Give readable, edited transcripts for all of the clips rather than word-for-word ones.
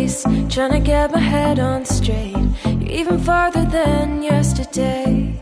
place, trying to get my head on straight. You're even farther than yesterday.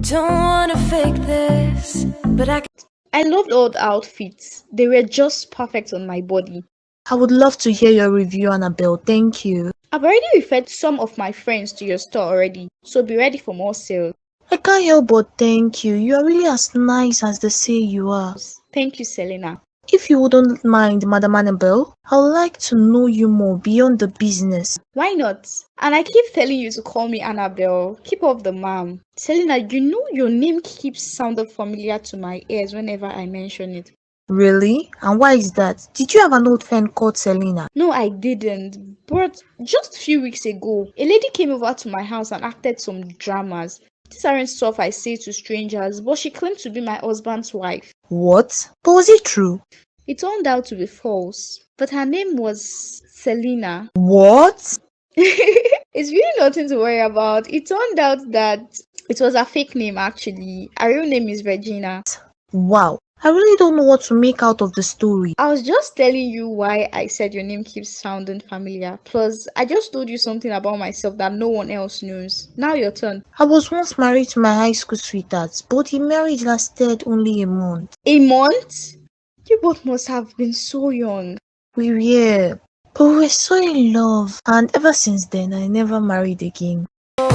Don't wanna fake this, but I loved all the outfits. They were just perfect on my body. I would love to hear your review, Annabelle. Thank you. I've already referred some of my friends to your store already, so be ready for more sales. I can't help but thank you. You are really as nice as they say you are. Thank you, Selena. If you wouldn't mind, Madam Annabelle, I would like to know you more beyond the business. Why not? And I keep telling you to call me Annabelle. Keep off the ma'am. Selena, you know your name keeps sounding familiar to my ears whenever I mention it. Really? And why is that? Did you have an old friend called Selena? No, I didn't. But just a few weeks ago, a lady came over to my house and acted some dramas. These aren't stuff I say to strangers, but she claimed to be my husband's wife. What? But was it true? It turned out to be false, but her name was Selena. What? It's really nothing to worry about. It turned out that it was a fake name actually. Her real name is Regina. Wow. I really don't know what to make out of the story. I was just telling you why I said your name keeps sounding familiar. Plus, I just told you something about myself that no one else knows. Now your turn. I was once married to my high school sweetheart, but the marriage lasted only a month. A month? You both must have been so young. We were, but we were so in love, and ever since then, I never married again. you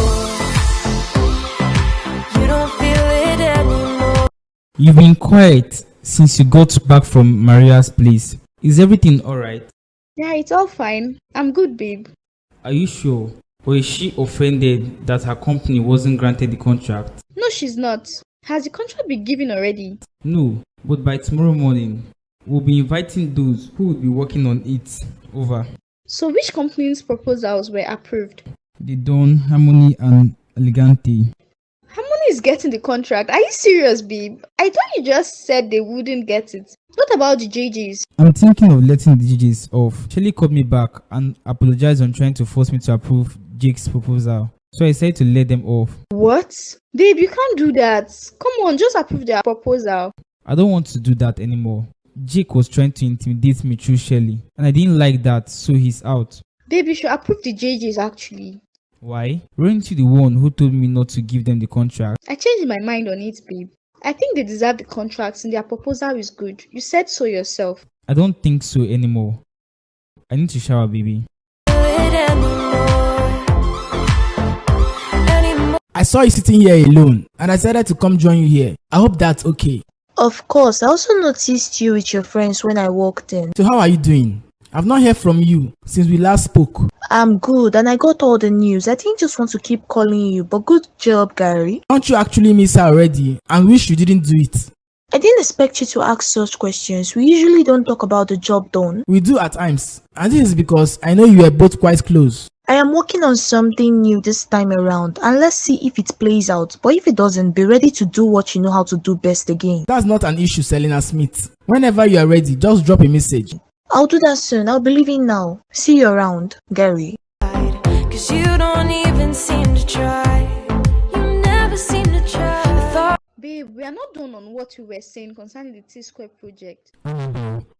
don't feel it anymore. You've been quiet since you got back from Maria's place. Is everything alright? Yeah, it's all fine. I'm good, babe. Are you sure? Or is she offended that her company wasn't granted the contract? No, she's not. Has the contract been given already? No, but by tomorrow morning, we'll be inviting those who will be working on it over. So which company's proposals were approved? The Dawn, Harmony and Elegante. Harmony is getting the contract. Are you serious, babe? I thought you just said they wouldn't get it. What about the JJs? I'm thinking of letting the DJs off. Shelly called me back and apologized on trying to force me to approve Jake's proposal. So I said to let them off. What? Babe, you can't do that. Come on, just approve their proposal. I don't want to do that anymore. Jake was trying to intimidate me through Shelly, and I didn't like that, so he's out. Babe, you should approve the JJs actually. Why? Weren't you the one who told me not to give them the contract? I changed my mind on it, babe. I think they deserve the contracts and their proposal is good. You said so yourself. I don't think so anymore. I need to shower, baby. I saw you sitting here alone and I decided to come join you here. I hope that's okay. Of course, I also noticed you with your friends when I walked in. So how are you doing? I've not heard from you since we last spoke. I'm good and I got all the news. I didn't just want to keep calling you, but good job, Gary. Don't you actually miss her already and wish you didn't do it? I didn't expect you to ask such questions. We usually don't talk about the job done. We do at times, and this is because I know you were both quite close. I am working on something new this time around and let's see if it plays out. But if it doesn't, be ready to do what you know how to do best again. That's not an issue, Selena Smith. Whenever you are ready, just drop a message. I'll do that soon. I'll be leaving now. See you around, Gary. 'Cause you don't even seem to try. You never seem to try. Babe, we are not done on what you were saying concerning the T-Square project. I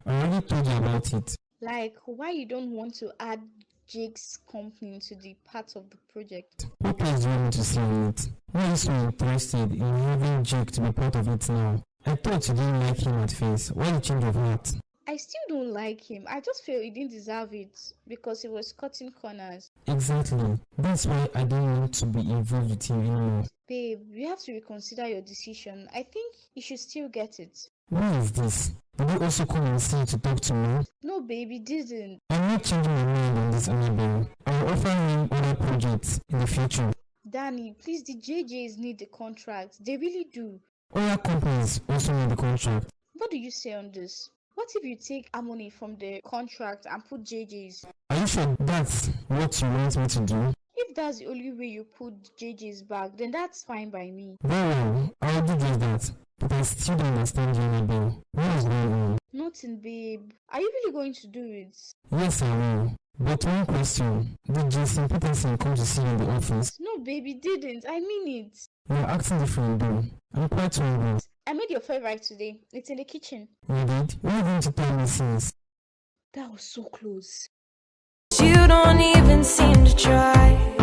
already told you about it. Like, why you don't want to add Jake's company to the part of the project? What is wrong to see it? Why are you so interested in having Jake to be part of it now? I thought you didn't like him at first. Why the change of heart? I still don't like him. I just feel he didn't deserve it because he was cutting corners. Exactly. That's why I don't want to be involved with him anymore. Babe, you have to reconsider your decision. I think you should still get it. Why is this? Did you also come and see to talk to me? No, babe, he didn't. I'm not changing my mind on this, Annabelle. I will offer him other projects in the future. Danny, please, the JJs need the contract. They really do. Other companies also need the contract. What do you say on this? What if you take Harmony from the contract and put JJ's? Are you sure that's what you want me to do? If that's the only way you put JJ's back, then that's fine by me. Very well, I'll do just that. But I still don't understand you, Annabelle. What is going on? Nothing, babe. Are you really going to do it? Yes, I will. But one question. Did Jason Peterson come to see you in the office? No, baby, didn't. I mean it. You're acting different though. I'm quite hungry. I made your favorite today. It's in the kitchen. You did? What are you going to tell me since? That was so close. You don't even seem to try.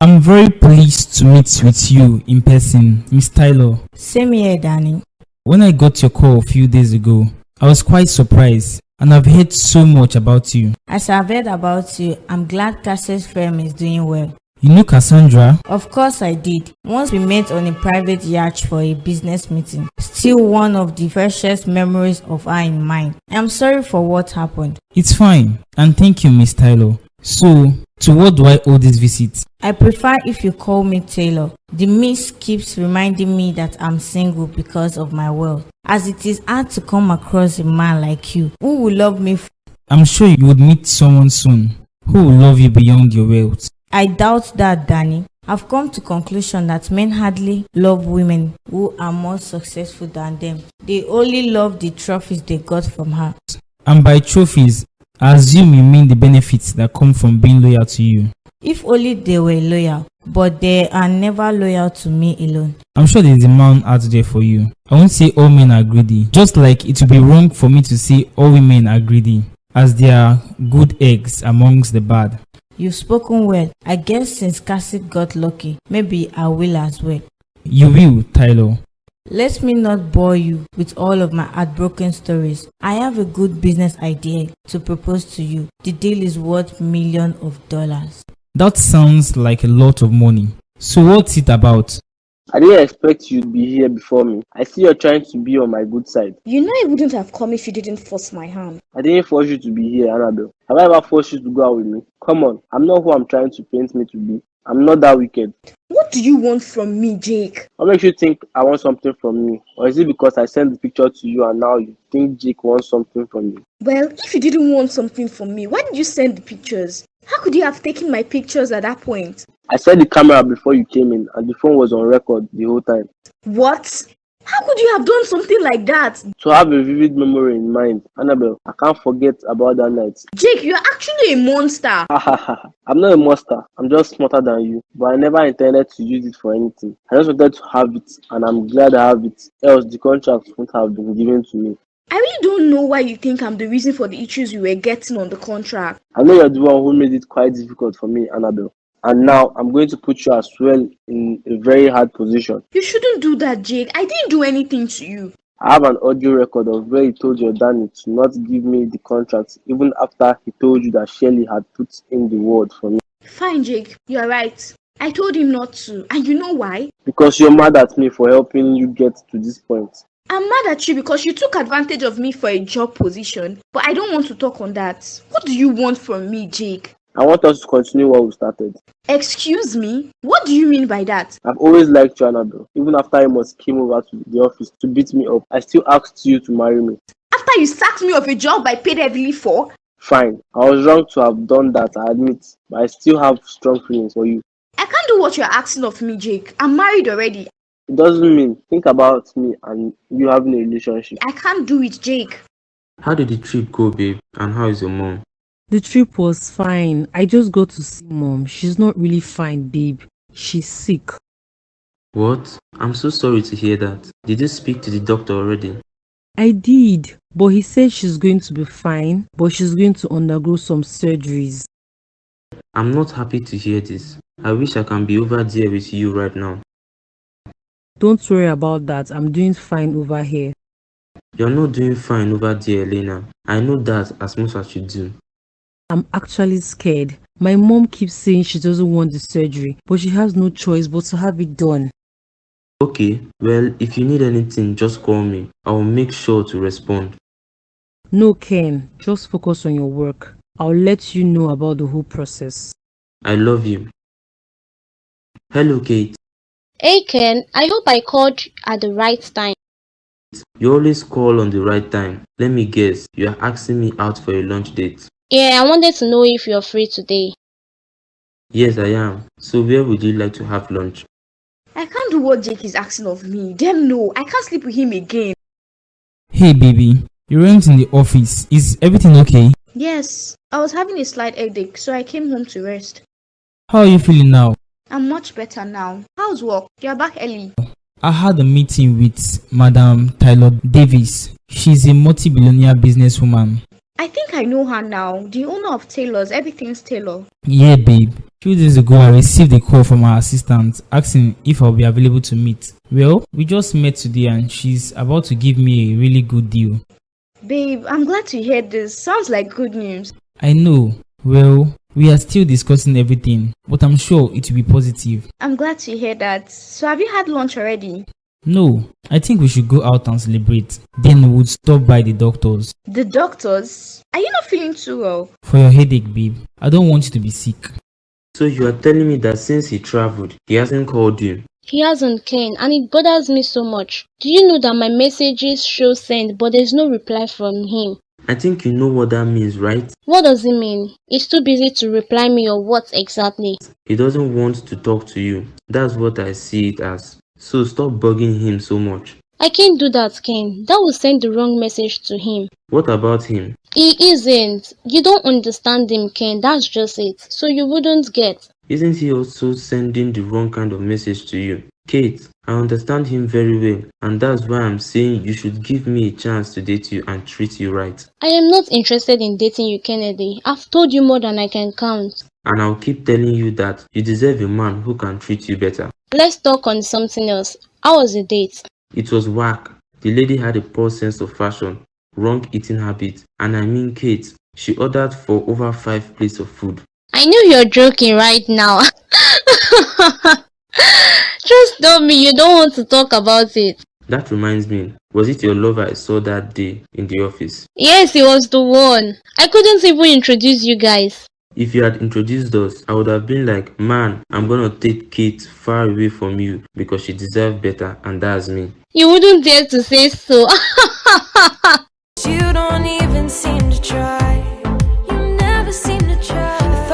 I'm very pleased to meet with you in person, Miss Tyler. Same here, Danny. When I got your call a few days ago, I was quite surprised, and I've heard so much about you. As I've heard about you, I'm glad Cassie's firm is doing well. You know Cassandra? Of course I did. Once we met on a private yacht for a business meeting. Still one of the freshest memories of her in mind. I'm sorry for what happened. It's fine, and thank you, Miss Tyler. So, to what do I owe this visit? I prefer if you call me Taylor. The miss keeps reminding me that I'm single because of my wealth. As it is hard to come across a man like you who will love me. I'm sure you would meet someone soon who will love you beyond your wealth. I doubt that, Danny. I've come to conclusion that men hardly love women who are more successful than them. They only love the trophies they got from her. And by trophies, I assume you mean the benefits that come from being loyal to you. If only they were loyal, but they are never loyal to me alone. I'm sure there's a man out there for you. I won't say all men are greedy, just like it would be wrong for me to say all women are greedy, as there are good eggs amongst the bad. You've spoken well. I guess since Cassie got lucky, maybe I will as well. You will, Tyler. Let me not bore you with all of my heartbroken stories. I have a good business idea to propose to you. The deal is worth millions of dollars. That sounds like a lot of money. So what's it about? I didn't expect you'd be here before me. I see you're trying to be on my good side. You know I wouldn't have come if you didn't force my hand. I didn't force you to be here, Annabelle. Have I ever forced you to go out with me? Come on, I'm not who I'm trying to paint me to be. I'm not that wicked. What do you want from me, Jake? What makes you think I want something from me? Or is it because I sent the picture to you and now you think Jake wants something from you? Well, if you didn't want something from me, why did you send the pictures? How could you have taken my pictures at that point? I set the camera before you came in and the phone was on record the whole time. What? How could you have done something like that? To have a vivid memory in mind, Annabelle, I can't forget about that night. Jake, you're actually a monster. I'm not a monster. I'm just smarter than you. But I never intended to use it for anything. I just wanted to have it, and I'm glad I have it. Else, the contract wouldn't have been given to me. I really don't know why you think I'm the reason for the issues you were getting on the contract. I know you're the one who made it quite difficult for me, Annabelle. And now I'm going to put you as well in a very hard position. You shouldn't do that, Jake. I didn't do anything to you. I have an audio record of where he told your daddy to not give me the contract even after he told you that Shirley had put in the word for me. Fine, Jake. You're right. I told him not to. And you know why? Because you're mad at me for helping you get to this point. I'm mad at you because you took advantage of me for a job position. But I don't want to talk on that. What do you want from me, Jake? I want us to continue what we started. Excuse me? What do you mean by that? I've always liked you, Annabelle. Even after Amos came over to the office to beat me up, I still asked you to marry me. After you sacked me of a job I paid heavily for? Fine. I was wrong to have done that, I admit. But I still have strong feelings for you. I can't do what you're asking of me, Jake. I'm married already. It doesn't mean think about me and you having a relationship. I can't do it, Jake. How did the trip go, babe? And how is your mom? The trip was fine. I just got to see mom. She's not really fine, babe. She's sick. What? I'm so sorry to hear that. Did you speak to the doctor already? I did, but he said she's going to be fine, but she's going to undergo some surgeries. I'm not happy to hear this. I wish I can be over there with you right now. Don't worry about that. I'm doing fine over here. You're not doing fine over there, Elena. I know that as much as you do. I'm actually scared. My mom keeps saying she doesn't want the surgery, but she has no choice but to have it done. Okay, well, if you need anything, just call me. I will make sure to respond. No, Ken. Just focus on your work. I'll let you know about the whole process. I love you. Hello, Kate. Hey Ken, I hope I called at the right time. You always call on the right time. Let me guess, you are asking me out for a lunch date. Yeah, I wanted to know if you're free today. Yes, I am. So where would you like to have lunch? I can't do what Jake is asking of me. Damn no, I can't sleep with him again. Hey baby, you weren't in the office. Is everything okay? Yes, I was having a slight headache, so I came home to rest. How are you feeling now? I'm much better now. How's work? You're back early. I had a meeting with Madam Tyler Davis. She's a multi-billionaire businesswoman. I think I know her now. The owner of Taylor's. Everything's Taylor. Yeah, babe. Few days ago, I received a call from our assistant asking if I'll be available to meet. Well, we just met today and she's about to give me a really good deal. Babe, I'm glad to hear this. Sounds like good news. I know. Well, we are still discussing everything, but I'm sure it will be positive. I'm glad to hear that. So have you had lunch already? No, I think we should go out and celebrate. Then we would stop by the doctors. The doctors? Are you not feeling too well? For your headache, babe. I don't want you to be sick. So you are telling me that since he traveled, he hasn't called you? He hasn't, Ken, and it bothers me so much. Do you know that my messages show send, but there's no reply from him? I think you know what that means, right? What does it mean? He's too busy to reply me, or what exactly? He doesn't want to talk to you. That's what I see it as. So stop bugging him so much. I can't do that, Ken. That will send the wrong message to him. What about him? He isn't. You don't understand him, Ken. That's just it. So you wouldn't get. Isn't he also sending the wrong kind of message to you? Kate, I understand him very well, and that's why I'm saying you should give me a chance to date you and treat you right. I am not interested in dating you, Kennedy. I've told you more than I can count. And I'll keep telling you that you deserve a man who can treat you better. Let's talk on something else. How was the date? It was whack. The lady had a poor sense of fashion, wrong eating habits, and I mean Kate, she ordered for over 5 plates of food. I knew you're joking right now. Just tell me you don't want to talk about it. That reminds me, was it your lover I saw that day in the office? Yes, he was the one. I couldn't even introduce you guys. If you had introduced us, I would have been like, man, I'm gonna take Kate far away from you because she deserves better, and that's me. You wouldn't dare to say so.